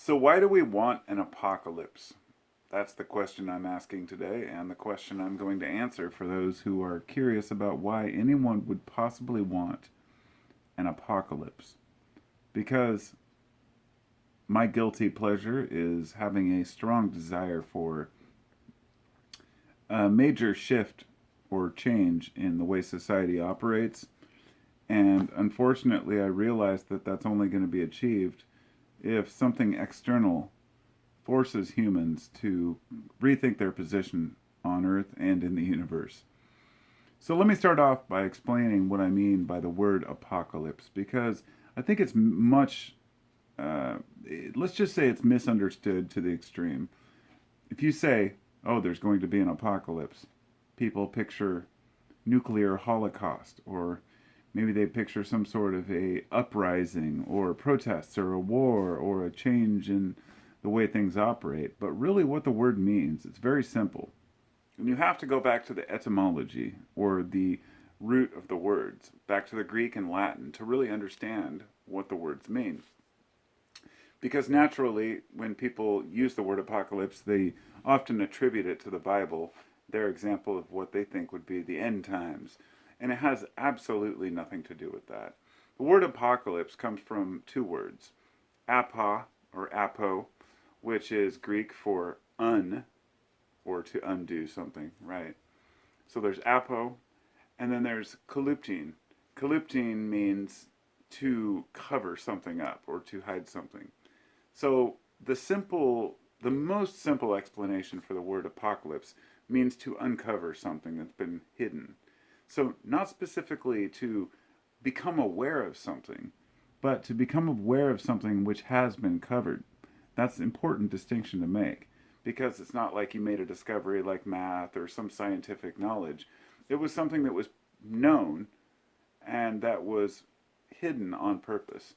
So, why do we want an apocalypse? That's the question I'm asking today, and the question I'm going to answer for those who are curious about why anyone would possibly want an apocalypse. Because my guilty pleasure is having a strong desire for a major shift or change in the way society operates. And unfortunately, I realize that that's only going to be achieved if something external forces humans to rethink their position on Earth and in the universe. So let me start off by explaining what I mean by the word apocalypse, because I think it's much, uh, let's just say it's misunderstood to the extreme. If you say, oh, there's going to be an apocalypse, people picture nuclear holocaust, or maybe they picture some sort of a uprising or protests or a war or a change in the way things operate. But really what the word means, it's very simple. And you have to go back to the etymology or the root of the words, back to the Greek and Latin to really understand what the words mean. Because naturally, when people use the word apocalypse, they often attribute it to the Bible, their example of what they think would be the end times. And it has absolutely nothing to do with that. The word apocalypse comes from two words, apa or apo, which is Greek for or to undo something, right? So there's apo, and then there's kalyptine. Kalyptine means to cover something up or to hide something. So the most simple explanation for the word apocalypse means to uncover something that's been hidden. So not specifically to become aware of something, but to become aware of something which has been covered. That's an important distinction to make because it's not like you made a discovery like math or some scientific knowledge. It was something that was known and that was hidden on purpose.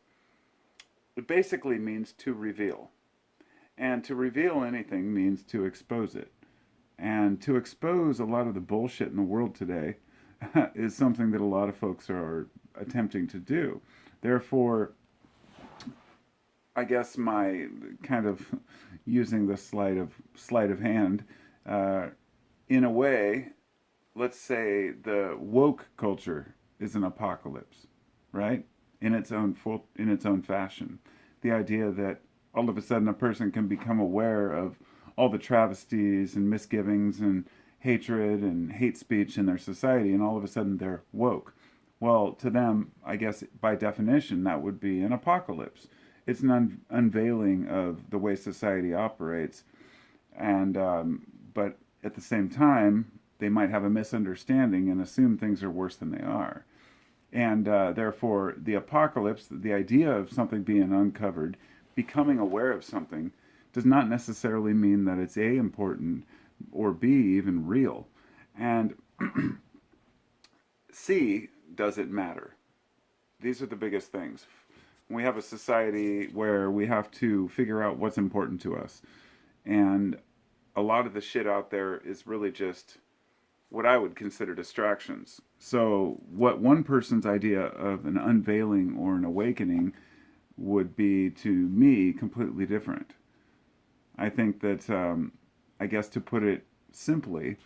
It basically means to reveal. And to reveal anything means to expose it. And to expose a lot of the bullshit in the world today is something that a lot of folks are attempting to do. Therefore, I guess my kind of using the sleight of hand, uh, in a way, let's say the woke culture is an apocalypse, right? In its own fashion. The idea that all of a sudden a person can become aware of all the travesties and misgivings and hatred and hate speech in their society, and all of a sudden they're woke. Well, to them, I guess by definition, that would be an apocalypse. It's an unveiling of the way society operates, and but at the same time, they might have a misunderstanding and assume things are worse than they are. And therefore, the apocalypse, the idea of something being uncovered, becoming aware of something, does not necessarily mean that it's A, important, or B, even real. And C, does it matter? These are the biggest things. We have a society where we have to figure out what's important to us. And a lot of the shit out there is really just what I would consider distractions. So, what one person's idea of an unveiling or an awakening would be to me completely different. I think that, I guess to put it simply,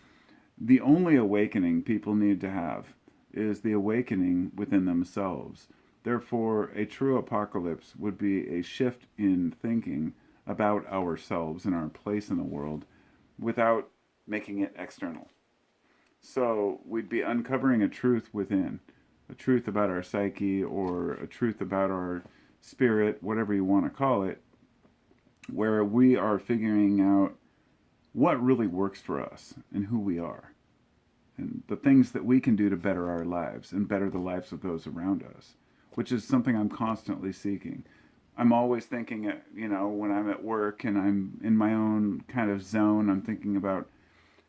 the only awakening people need to have is the awakening within themselves. Therefore, a true apocalypse would be a shift in thinking about ourselves and our place in the world without making it external. So we'd be uncovering a truth within, a truth about our psyche or a truth about our spirit, whatever you want to call it, where we are figuring out what really works for us and who we are and the things that we can do to better our lives and better the lives of those around us, which is something I'm constantly seeking. I'm always thinking, when I'm at work and I'm in my own kind of zone, I'm thinking about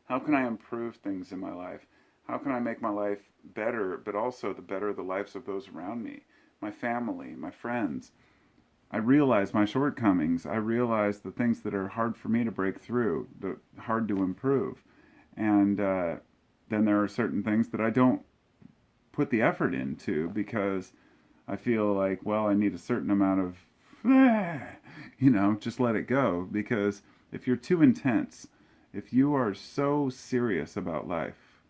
how can I improve things in my life? How can I make my life better, but also the better the lives of those around me, my family, my friends? I realize my shortcomings. I realize the things that are hard for me to break through, hard to improve. And then there are certain things that I don't put the effort into because I feel like, well, I need a certain amount of, just let it go. Because if you're too intense, if you are so serious about life,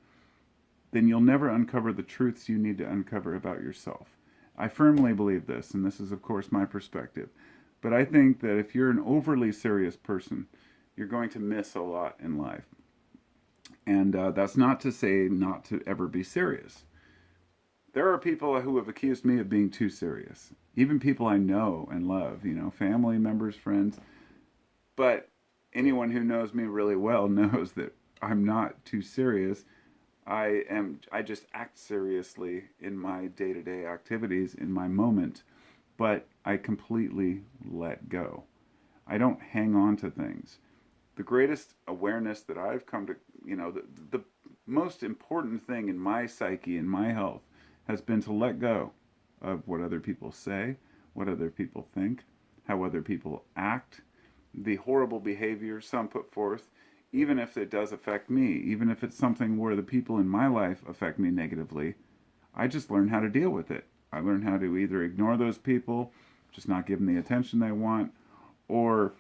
then you'll never uncover the truths you need to uncover about yourself. I firmly believe this, and this is, of course, my perspective. But I think that if you're an overly serious person, you're going to miss a lot in life. And that's not to say not to ever be serious. There are people who have accused me of being too serious. Even people I know and love, family members, friends. But anyone who knows me really well knows that I'm not too serious. I just act seriously in my day-to-day activities in my moment, but I completely let go. I don't hang on to things. The greatest awareness that I've come to, the most important thing in my psyche and my health has been to let go of what other people say, what other people think, how other people act, the horrible behavior some put forth, even if it does affect me, even if it's something where the people in my life affect me negatively. I just learn how to deal with it. I learn how to either ignore those people, just not give them the attention they want, or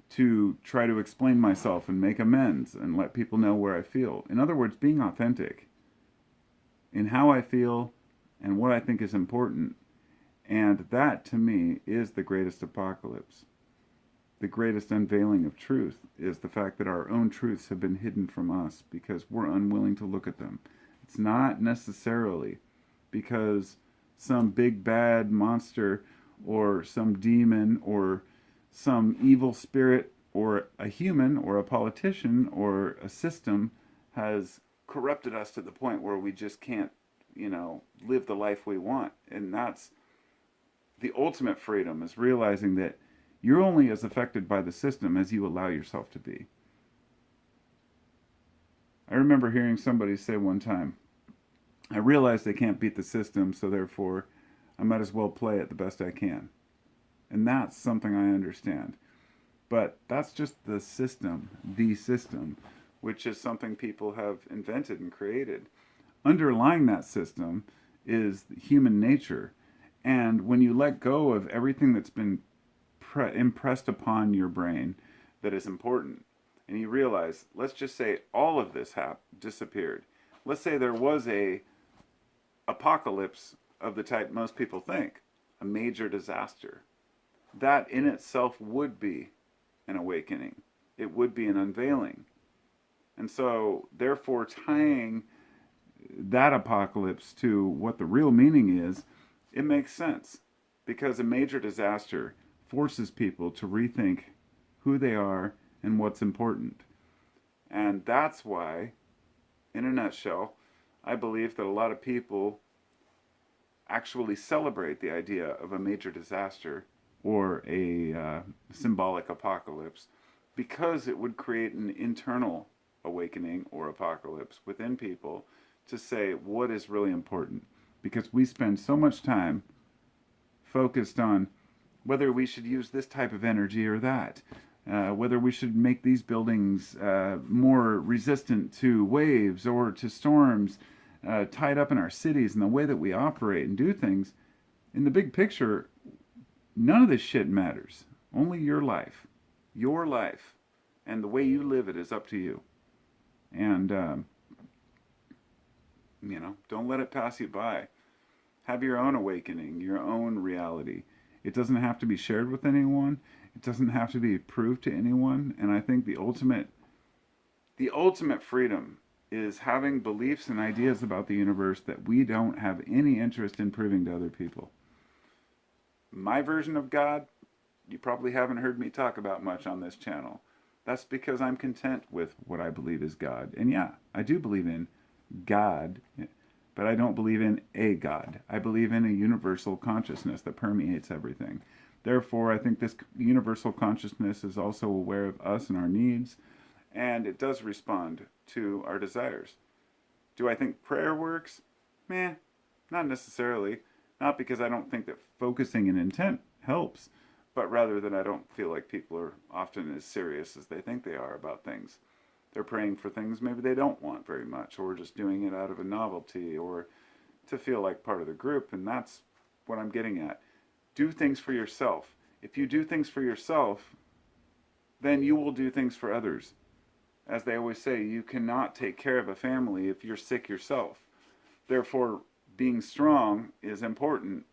to try to explain myself and make amends and let people know where I feel. In other words, being authentic in how I feel and what I think is important. And that, to me, is the greatest apocalypse. The greatest unveiling of truth is the fact that our own truths have been hidden from us because we're unwilling to look at them. It's not necessarily because some big bad monster or some demon or some evil spirit or a human or a politician or a system has corrupted us to the point where we just can't, live the life we want. And that's the ultimate freedom, is realizing that you're only as affected by the system as you allow yourself to be. I remember hearing somebody say one time, I realize they can't beat the system, so therefore I might as well play it the best I can. And that's something I understand. But that's just the system, which is something people have invented and created. Underlying that system is human nature. And when you let go of everything that's been impressed upon your brain that is important, and you realize, let's just say all of this disappeared. Let's say there was a apocalypse of the type most people think, a major disaster. That in itself would be an awakening. It would be an unveiling. And so, therefore, tying that apocalypse to what the real meaning is, it makes sense. Because a major disaster forces people to rethink who they are and what's important. And that's why, in a nutshell, I believe that a lot of people actually celebrate the idea of a major disaster or a symbolic apocalypse, because it would create an internal awakening or apocalypse within people to say what is really important. Because we spend so much time focused on whether we should use this type of energy or that, whether we should make these buildings more resistant to waves or to storms, tied up in our cities and the way that we operate and do things. In the big picture, none of this shit matters. Only your life. Your life. And the way you live it is up to you. And, don't let it pass you by. Have your own awakening, your own reality. It doesn't have to be shared with anyone. It doesn't have to be proved to anyone. And I think the ultimate freedom is having beliefs and ideas about the universe that we don't have any interest in proving to other people. My version of God, you probably haven't heard me talk about much on this channel. That's because I'm content with what I believe is God. And yeah, I do believe in God, but I don't believe in a God. I believe in a universal consciousness that permeates everything. Therefore, I think this universal consciousness is also aware of us and our needs, and it does respond to our desires. Do I think prayer works? Meh, not necessarily. Not because I don't think that focusing in intent helps, but rather that I don't feel like people are often as serious as they think they are about things. They're praying for things maybe they don't want very much, or just doing it out of a novelty, or to feel like part of the group, and that's what I'm getting at. Do things for yourself. If you do things for yourself, then you will do things for others. As they always say, you cannot take care of a family if you're sick yourself. Therefore, being strong is important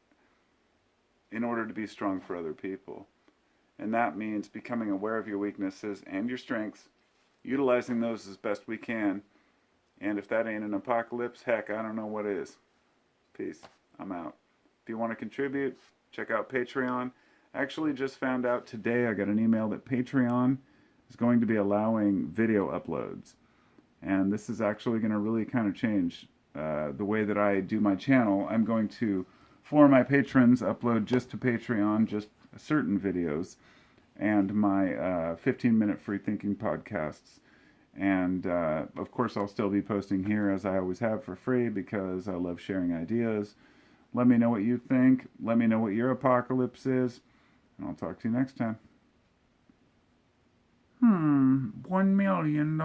in order to be strong for other people. And that means becoming aware of your weaknesses and your strengths, utilizing those as best we can. And if that ain't an apocalypse, heck, I don't know what is. Peace. I'm out. If you want to contribute, check out Patreon. I actually just found out today, I got an email that Patreon is going to be allowing video uploads. And this is actually going to really kind of change the way that I do my channel. I'm going to, for my patrons, upload just to Patreon, just certain videos, and my 15-minute free thinking podcasts. And of course, I'll still be posting here as I always have for free because I love sharing ideas. Let me know what you think. Let me know what your apocalypse is. And I'll talk to you next time. $1 million.